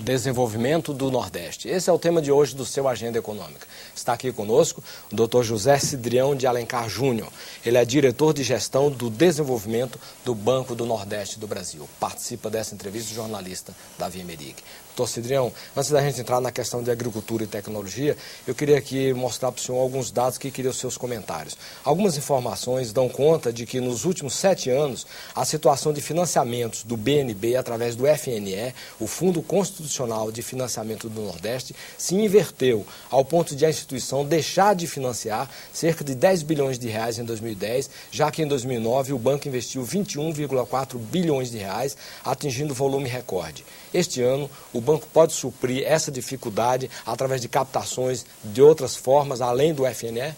desenvolvimento do Nordeste. Esse é o tema de hoje do seu Agenda Econômica. Está aqui conosco o Dr. José Cidrião de Alencar Júnior. Ele é diretor de gestão do desenvolvimento do Banco do Nordeste do Brasil. Participa dessa entrevista o jornalista Davi Emerick. Dr. Cidrião, antes da gente entrar na questão de agricultura e tecnologia, eu queria aqui mostrar para o senhor alguns dados que queria os seus comentários. Algumas informações dão conta de que nos últimos 7 anos, a situação de financiamentos do BNB através do FNE, o Fundo Constitucional de Financiamento do Nordeste, se inverteu ao ponto de a instituição deixar de financiar cerca de 10 bilhões de reais em 2010, já que em 2009 o banco investiu 21,4 bilhões de reais, atingindo volume recorde. Este ano, o banco pode suprir essa dificuldade através de captações de outras formas, além do FNE?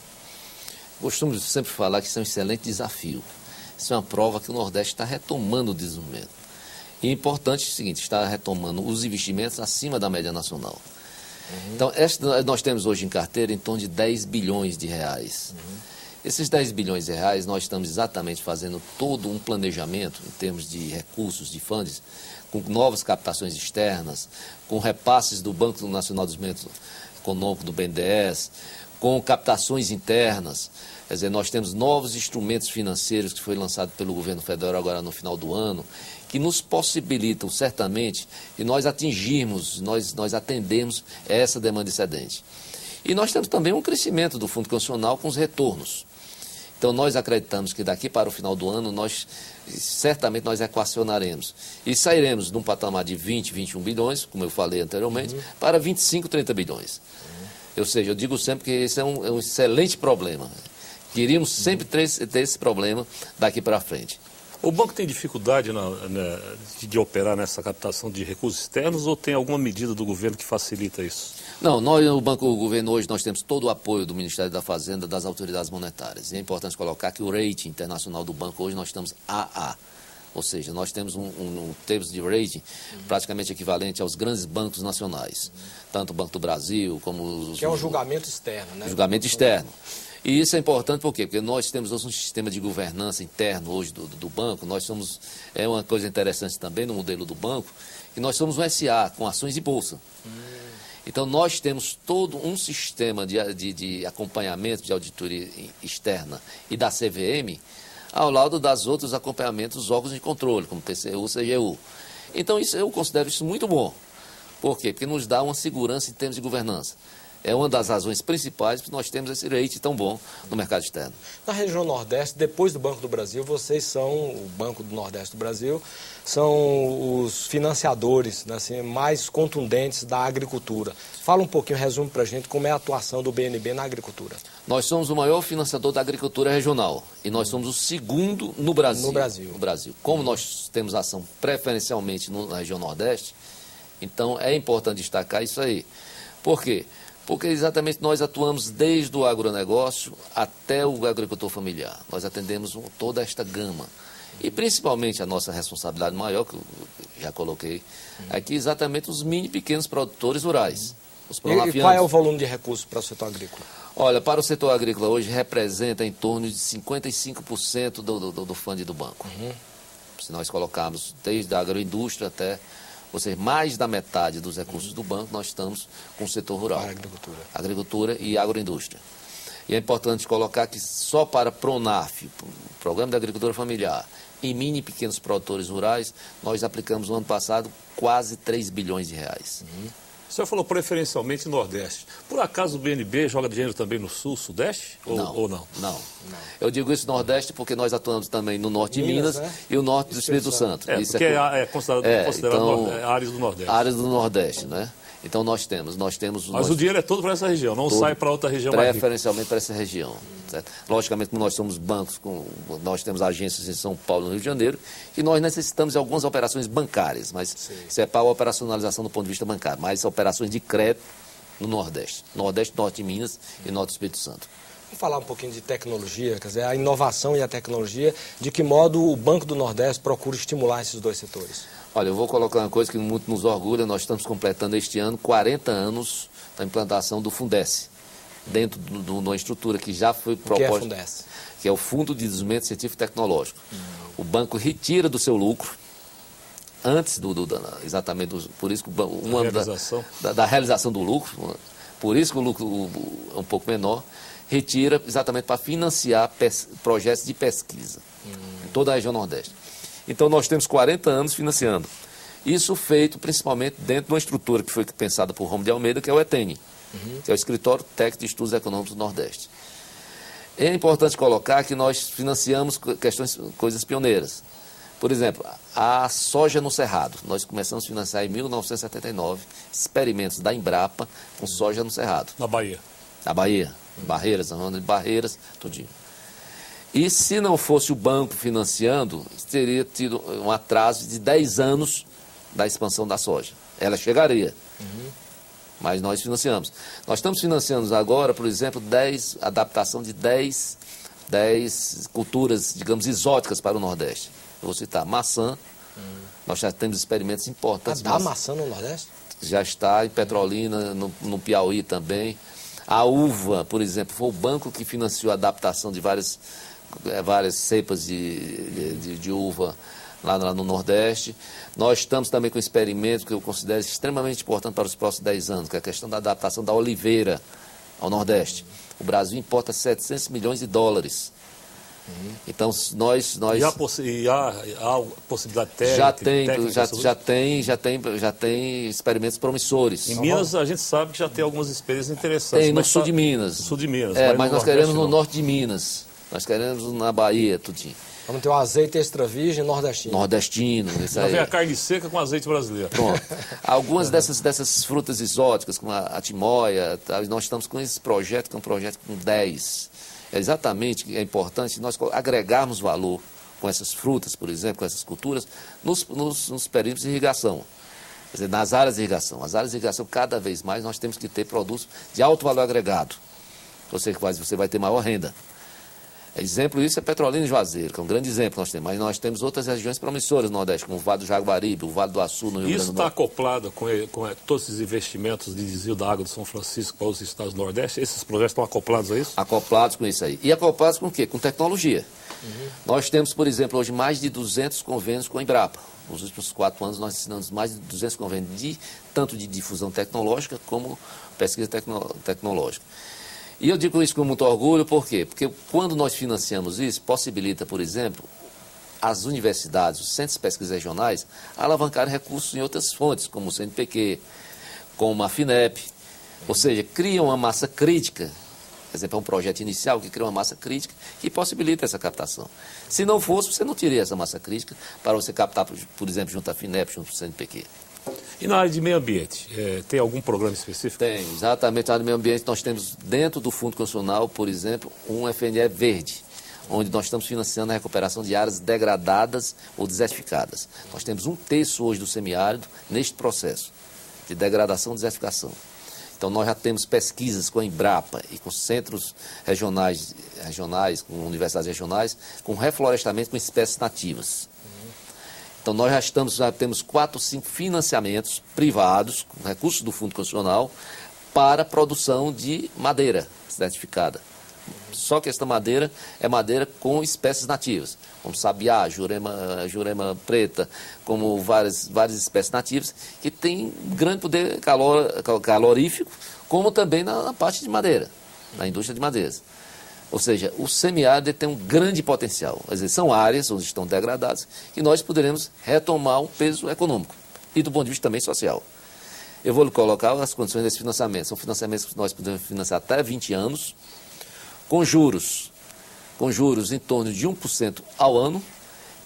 Costumo sempre falar que isso é um excelente desafio. Isso é uma prova que o Nordeste está retomando o desenvolvimento. E é importante o seguinte, está retomando os investimentos acima da média nacional. Então, nós temos hoje em carteira em torno de 10 bilhões de reais. Esses 10 bilhões de reais, nós estamos exatamente fazendo todo um planejamento em termos de recursos, de fundos, com novas captações externas, com repasses do Banco Nacional de Desenvolvimento Econômico, do BNDES, com captações internas. Quer dizer, nós temos novos instrumentos financeiros que foi lançado pelo governo federal agora no final do ano, que nos possibilitam certamente de nós atingirmos, nós atendermos essa demanda excedente. E nós temos também um crescimento do Fundo Constitucional com os retornos. Então, nós acreditamos que daqui para o final do ano, certamente nós equacionaremos. E sairemos de um patamar de 20, 21 bilhões, como eu falei anteriormente, para 25, 30 bilhões. Ou seja, eu digo sempre que esse é um excelente problema. Queríamos sempre ter esse problema daqui para frente. O banco tem dificuldade de operar nessa captação de recursos externos ou tem alguma medida do governo que facilita isso? Não, nós, o Banco do Governo, hoje nós temos todo o apoio do Ministério da Fazenda, das autoridades monetárias. E é importante colocar que o rating internacional do banco, hoje nós estamos AA. Ou seja, nós temos um termos de rating praticamente equivalente aos grandes bancos nacionais. Tanto o Banco do Brasil como os... Que é um julgamento externo, né? Julgamento externo. E isso é importante por quê? Porque nós temos hoje um sistema de governança interno hoje do banco. Nós somos, é uma coisa interessante também no modelo do banco, que nós somos um SA com ações de bolsa. Então, nós temos todo um sistema de acompanhamento de auditoria externa e da CVM, ao lado das outros acompanhamentos dos órgãos de controle, como TCU, CGU. Então, eu considero isso muito bom. Por quê? Porque nos dá uma segurança em termos de governança. É uma das razões principais que nós temos esse rating tão bom no mercado externo. Na região Nordeste, depois do Banco do Brasil, vocês são, o Banco do Nordeste do Brasil, são os financiadores, né, assim, mais contundentes da agricultura. Fala um pouquinho, resume para a gente como é a atuação do BNB na agricultura. Nós somos o maior financiador da agricultura regional e nós somos o segundo no Brasil. No Brasil. Como nós temos ação preferencialmente na região Nordeste, então é importante destacar isso aí. Por quê? Porque exatamente nós atuamos desde o agronegócio até o agricultor familiar. Nós atendemos toda esta gama. E principalmente a nossa responsabilidade maior, que eu já coloquei aqui, exatamente os mini e pequenos produtores rurais. Os e qual é o volume de recursos para o setor agrícola? Olha, para o setor agrícola hoje representa em torno de 55% do fundo do banco. Se nós colocarmos desde a agroindústria até... Ou seja, mais da metade dos recursos do banco nós estamos com o setor rural. Para a agricultura. Agricultura e agroindústria. E é importante colocar que só para PRONAF, Programa de Agricultura Familiar, e mini e pequenos produtores rurais, nós aplicamos no ano passado quase 3 bilhões de reais. O senhor falou preferencialmente Nordeste. Por acaso o BNB joga dinheiro também no Sul, Sudeste? Ou não? Não. Eu digo isso Nordeste porque nós atuamos também no Norte de Minas, né? E o Norte do Espírito Santo. Porque é considerado então, áreas do Nordeste. Áreas do Nordeste, né? Então nós temos... Mas o dinheiro é todo para essa região, não sai para outra região mais rica. Preferencialmente para essa região. Certo? Logicamente, como nós somos bancos, nós temos agências em São Paulo e no Rio de Janeiro, e nós necessitamos de algumas operações bancárias, mas isso é para a operacionalização do ponto de vista bancário, mas operações de crédito no Nordeste. Nordeste, Norte de Minas e Norte do Espírito Santo. Vamos falar um pouquinho de tecnologia, quer dizer, a inovação e a tecnologia, de que modo o Banco do Nordeste procura estimular esses dois setores? Olha, eu vou colocar uma coisa que muito nos orgulha, nós estamos completando este ano 40 anos da implantação do Fundesc, dentro de uma estrutura que já foi proposta. O que é Fundesc? Que é o Fundo de Desenvolvimento Científico e Tecnológico. O banco retira do seu lucro, antes exatamente, por isso que uma realização. Da realização do lucro, por isso que o lucro é um pouco menor, retira exatamente para financiar projetos de pesquisa em toda a região Nordeste. Então, nós temos 40 anos financiando. Isso feito principalmente dentro de uma estrutura que foi pensada por Romo de Almeida, que é o ETENE, que é o Escritório Técnico de Estudos Econômicos do Nordeste. É importante colocar que nós financiamos coisas pioneiras. Por exemplo, a soja no Cerrado. Nós começamos a financiar em 1979 experimentos da Embrapa com soja no Cerrado. Na Bahia. Na Bahia. Barreiras, tudinho. E se não fosse o banco financiando, teria tido um atraso de 10 anos da expansão da soja. Ela chegaria, mas nós financiamos. Nós estamos financiando agora, por exemplo, adaptação de 10 culturas, digamos, exóticas para o Nordeste. Eu vou citar maçã, nós já temos experimentos importantes. Dá maçã no Nordeste? Já está em Petrolina, no Piauí também. A uva, por exemplo, foi o banco que financiou a adaptação de várias cepas de uva lá no Nordeste. Nós estamos também com um experimento que eu considero extremamente importante para os próximos 10 anos, que é a questão da adaptação da oliveira ao Nordeste. O Brasil importa 700 milhões de dólares. Então, nós... E há possibilidade técnica? Já tem experimentos promissores. Em Minas, a gente sabe que já tem algumas experiências interessantes. Tem no sul de Minas. Sul de Minas. Mas nós queremos no norte de Minas. Nós queremos na Bahia, tudinho. Vamos ter o azeite extra virgem nordestino. Nordestino, isso aí. Vem a carne seca com azeite brasileiro. Pronto. Algumas dessas frutas exóticas, como a timóia, nós estamos com esse projeto, que é um projeto com 10. É importante nós agregarmos valor com essas frutas, por exemplo, com essas culturas, nos períodos de irrigação. Quer dizer, nas áreas de irrigação. As áreas de irrigação, cada vez mais, nós temos que ter produtos de alto valor agregado. Você vai ter maior renda. Exemplo isso é Petrolina e Juazeiro, que é um grande exemplo que nós temos. Mas nós temos outras regiões promissoras no Nordeste, como o Vale do Jaguaribe, o Vale do Açu, no Rio Grande do Norte. Isso está acoplado com todos esses investimentos de desvio da água do São Francisco para os estados do Nordeste? Esses projetos estão acoplados a isso? Acoplados com isso aí. E acoplados com o quê? Com tecnologia. Nós temos, por exemplo, hoje mais de 200 convênios com a Embrapa. Nos últimos 4 anos nós assinamos mais de 200 convênios, tanto de difusão tecnológica como pesquisa tecnológica. E eu digo isso com muito orgulho, por quê? Porque quando nós financiamos isso, possibilita, por exemplo, as universidades, os centros de pesquisa regionais, alavancarem recursos em outras fontes, como o CNPq, como a FINEP. Ou seja, criam uma massa crítica. Por exemplo, é um projeto inicial que cria uma massa crítica que possibilita essa captação. Se não fosse, você não teria essa massa crítica para você captar, por exemplo, junto à FINEP, junto ao CNPq. E na área de meio ambiente, tem algum programa específico? Tem, exatamente. Na área de meio ambiente, nós temos dentro do Fundo Constitucional, por exemplo, um FNE verde, onde nós estamos financiando a recuperação de áreas degradadas ou desertificadas. Nós temos 1/3 hoje do semiárido neste processo de degradação e desertificação. Então, nós já temos pesquisas com a Embrapa e com centros regionais, com universidades regionais, com reflorestamento com espécies nativas. Então, nós já temos 4 ou 5 financiamentos privados, com recursos do Fundo Constitucional, para a produção de madeira certificada. Só que esta madeira é madeira com espécies nativas, como sabiá, jurema preta, como várias espécies nativas, que têm grande poder calorífico, como também na parte de madeira, na indústria de madeiras. Ou seja, o semiárido tem um grande potencial. Quer dizer, são áreas onde estão degradadas que nós poderemos retomar um peso econômico e do ponto de vista também social. Eu vou colocar as condições desse financiamento. São financiamentos que nós podemos financiar até 20 anos, com juros em torno de 1% ao ano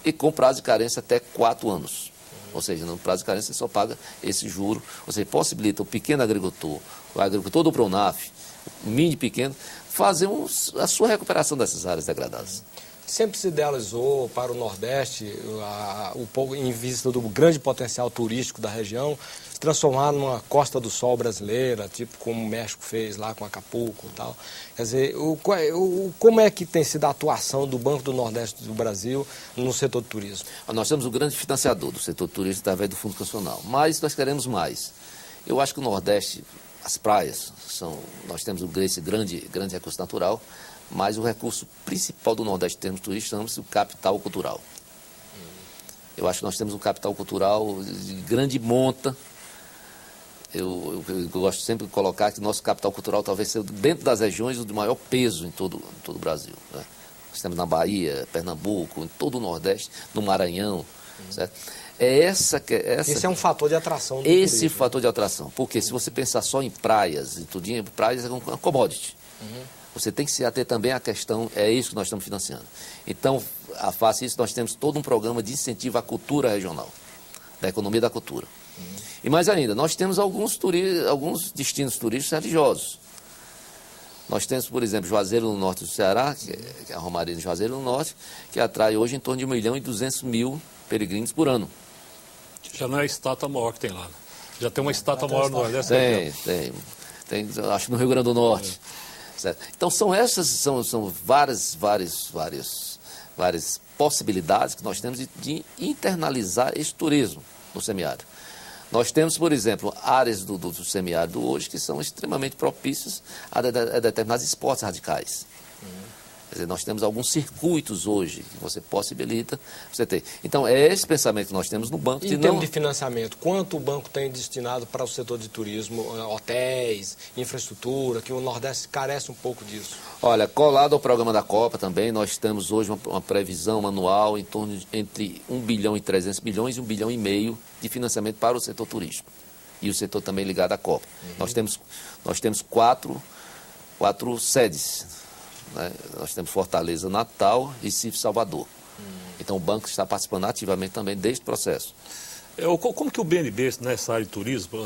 e com prazo de carência até 4 anos. Ou seja, no prazo de carência você só paga esse juro. Ou seja, possibilita o pequeno agricultor, o agricultor do Pronaf, o mini pequeno, fazer a sua recuperação dessas áreas degradadas. Sempre se idealizou para o Nordeste, em vista do grande potencial turístico da região, se transformar numa Costa do Sol brasileira, tipo como o México fez lá com Acapulco e tal. Quer dizer, como é que tem sido a atuação do Banco do Nordeste do Brasil no setor do turismo? Nós somos o grande financiador do setor turístico através do Fundo Constitucional, mas nós queremos mais. Eu acho que o Nordeste, as praias, nós temos esse grande recurso natural, mas o recurso principal do Nordeste em termos turísticos é o capital cultural. Eu acho que nós temos um capital cultural de grande monta. Eu gosto sempre de colocar que nosso capital cultural talvez seja, dentro das regiões, o de maior peso em todo o Brasil, né? Nós temos na Bahia, Pernambuco, em todo o Nordeste, no Maranhão, certo? Esse é um fator de atração do turismo. Fator de atração, porque se você pensar só em praias e tudinho, praias é uma commodity. Você tem que se ater também à questão, é isso que nós estamos financiando. Então, a face isso, nós temos todo um programa de incentivo à cultura regional, da economia da cultura. E mais ainda, nós temos alguns destinos turísticos religiosos. Nós temos, por exemplo, Juazeiro no norte do Ceará, que é a Romaria de Juazeiro no norte, que atrai hoje em torno de 1.200.000 peregrinos por ano. Já não é a estátua maior que tem lá, né? Já tem uma estátua maior no Nordeste? Tem, acho que no Rio Grande do Norte. Certo? Então, são várias possibilidades que nós temos de internalizar esse turismo no semiárido. Nós temos, por exemplo, áreas do semiárido hoje que são extremamente propícias a determinados esportes radicais. Quer dizer, nós temos alguns circuitos hoje que você possibilita você ter. Então, é esse pensamento que nós temos no banco. Em termos de financiamento, quanto o banco tem destinado para o setor de turismo, hotéis, infraestrutura, que o Nordeste carece um pouco disso? Olha, colado ao programa da Copa também, nós temos hoje uma previsão anual em torno de entre 1 bilhão e 300 milhões e 1 bilhão e meio de financiamento para o setor turístico. E o setor também ligado à Copa. Nós temos quatro sedes. Né? Nós temos Fortaleza, Natal, Recife e Salvador. Então o banco está participando ativamente também deste processo. Como que o BNB, nessa área de turismo,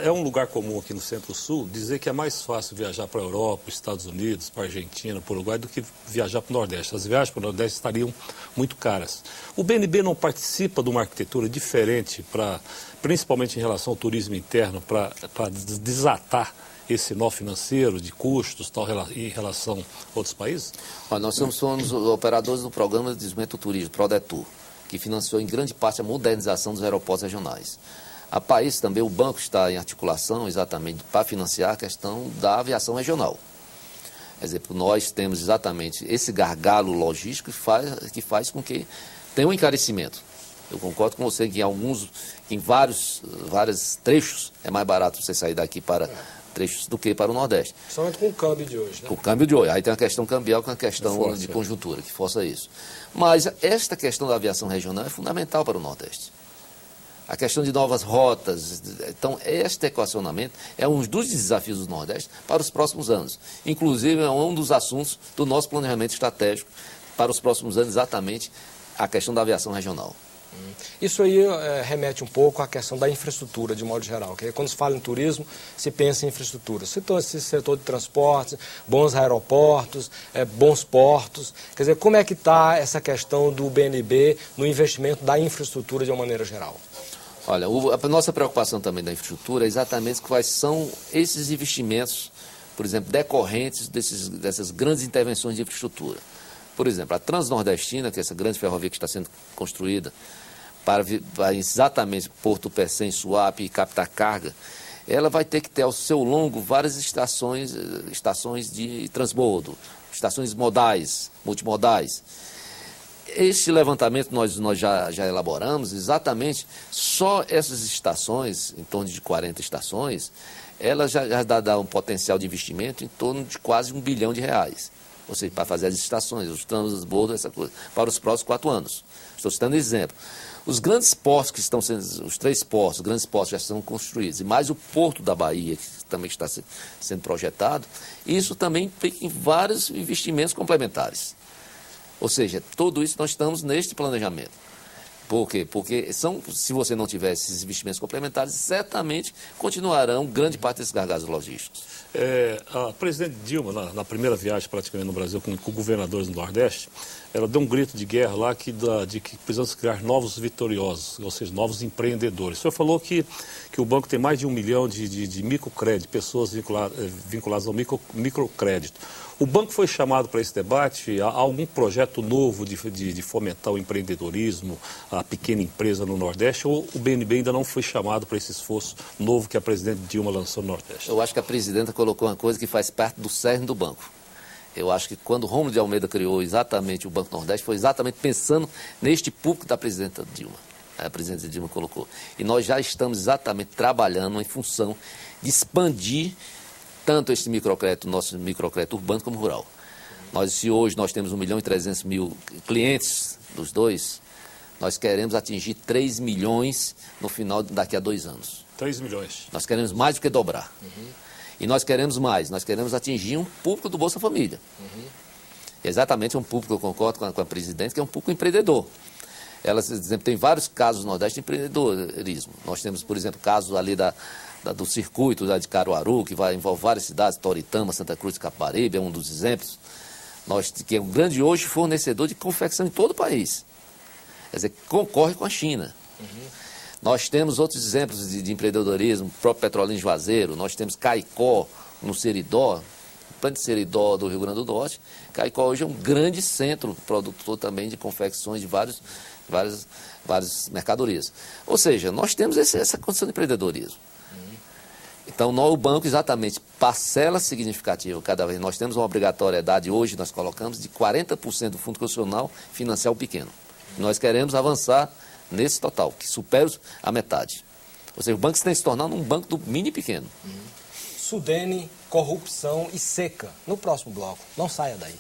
é um lugar comum aqui no Centro-Sul, dizer que é mais fácil viajar para a Europa, Estados Unidos, para a Argentina, para o Uruguai, do que viajar para o Nordeste. As viagens para o Nordeste estariam muito caras. O BNB não participa de uma arquitetura diferente, principalmente em relação ao turismo interno, para desatar esse nó financeiro de custos tal, em relação a outros países? Olha, nós somos operadores do Programa de Desenvolvimento do Turismo, PRODETUR, que financiou em grande parte a modernização dos aeroportos regionais. A país também, o banco está em articulação exatamente para financiar a questão da aviação regional. Quer dizer, nós temos exatamente esse gargalo logístico que faz com que tenha um encarecimento. Eu concordo com você que em vários trechos é mais barato você sair daqui para trechos do que para o Nordeste. Principalmente com o câmbio de hoje, né? Com o câmbio de hoje. Aí tem a questão cambial, com a questão de conjuntura, que força isso. Mas esta questão da aviação regional é fundamental para o Nordeste. A questão de novas rotas. Então, este equacionamento é um dos desafios do Nordeste para os próximos anos. Inclusive, é um dos assuntos do nosso planejamento estratégico para os próximos anos, exatamente a questão da aviação regional. Isso aí remete um pouco à questão da infraestrutura, de modo geral. Que quando se fala em turismo, se pensa em infraestrutura. Esse setor de transportes, bons aeroportos, bons portos. Quer dizer, como é que está essa questão do BNB no investimento da infraestrutura de uma maneira geral? Olha, a nossa preocupação também da infraestrutura é exatamente quais são esses investimentos, por exemplo, decorrentes dessas grandes intervenções de infraestrutura. Por exemplo, a Transnordestina, que é essa grande ferrovia que está sendo construída para exatamente Porto Pecém, Suape e captar carga, ela vai ter que ter ao seu longo várias estações de transbordo, estações modais, multimodais. Este levantamento nós já elaboramos, exatamente, só essas estações, em torno de 40 estações, ela já dá um potencial de investimento em torno de quase R$1 bilhão. Ou seja, para fazer as estações, os transbordos, essa coisa, para os próximos 4 anos. Estou citando exemplo. Os grandes portos que estão sendo, os 3 portos, os grandes portos já estão construídos, e mais o Porto da Bahia, que também está sendo projetado, isso também implica em vários investimentos complementares. Ou seja, tudo isso nós estamos neste planejamento. Por quê? Porque se você não tiver esses investimentos complementares, certamente continuarão grande parte desses gargalos logísticos. A presidente Dilma, na primeira viagem praticamente no Brasil com governadores do Nordeste, ela deu um grito de guerra lá de que precisamos criar novos vitoriosos, ou seja, novos empreendedores. O senhor falou que o banco tem mais de 1 milhão de microcrédito, pessoas vinculadas ao microcrédito. O banco foi chamado para esse debate? Há algum projeto novo de fomentar o empreendedorismo, a pequena empresa no Nordeste, ou o BNB ainda não foi chamado para esse esforço novo que a presidente Dilma lançou no Nordeste? Eu acho que a presidenta colocou uma coisa que faz parte do cerne do banco. Eu acho que quando o Rômulo de Almeida criou exatamente o Banco Nordeste, foi exatamente pensando neste público da presidenta Dilma. a presidente Dilma colocou. E nós já estamos exatamente trabalhando em função de expandir tanto esse microcrédito, nosso microcrédito urbano como rural. Se hoje nós temos 1.300.000 clientes dos dois, nós queremos atingir 3 milhões no final, daqui a 2 anos. 3 milhões. Nós queremos mais do que dobrar. E nós queremos mais, nós queremos atingir um público do Bolsa Família. Exatamente um público, eu concordo com a presidente, que é um público empreendedor. Ela, por exemplo, tem vários casos no Nordeste de empreendedorismo. Nós temos, por exemplo, casos ali do circuito de Caruaru, que envolve várias cidades, Toritama, Santa Cruz e Caparibe, é um dos exemplos. Que é um grande hoje fornecedor de confecção em todo o país. Quer dizer, concorre com a China. Nós temos outros exemplos de empreendedorismo, o próprio Petrolina Juazeiro, nós temos Caicó, no Seridó, o plano de Seridó do Rio Grande do Norte. Caicó hoje é um grande centro produtor também de confecções de várias mercadorias. Ou seja, nós temos essa condição de empreendedorismo. Então, o banco exatamente parcela significativa cada vez. Nós temos uma obrigatoriedade hoje, nós colocamos, de 40% do fundo constitucional financiar o pequeno. Nós queremos avançar nesse total, que supere a metade. Ou seja, o banco tem que se tornar um banco do mini pequeno. Sudene, corrupção e seca. No próximo bloco. Não saia daí.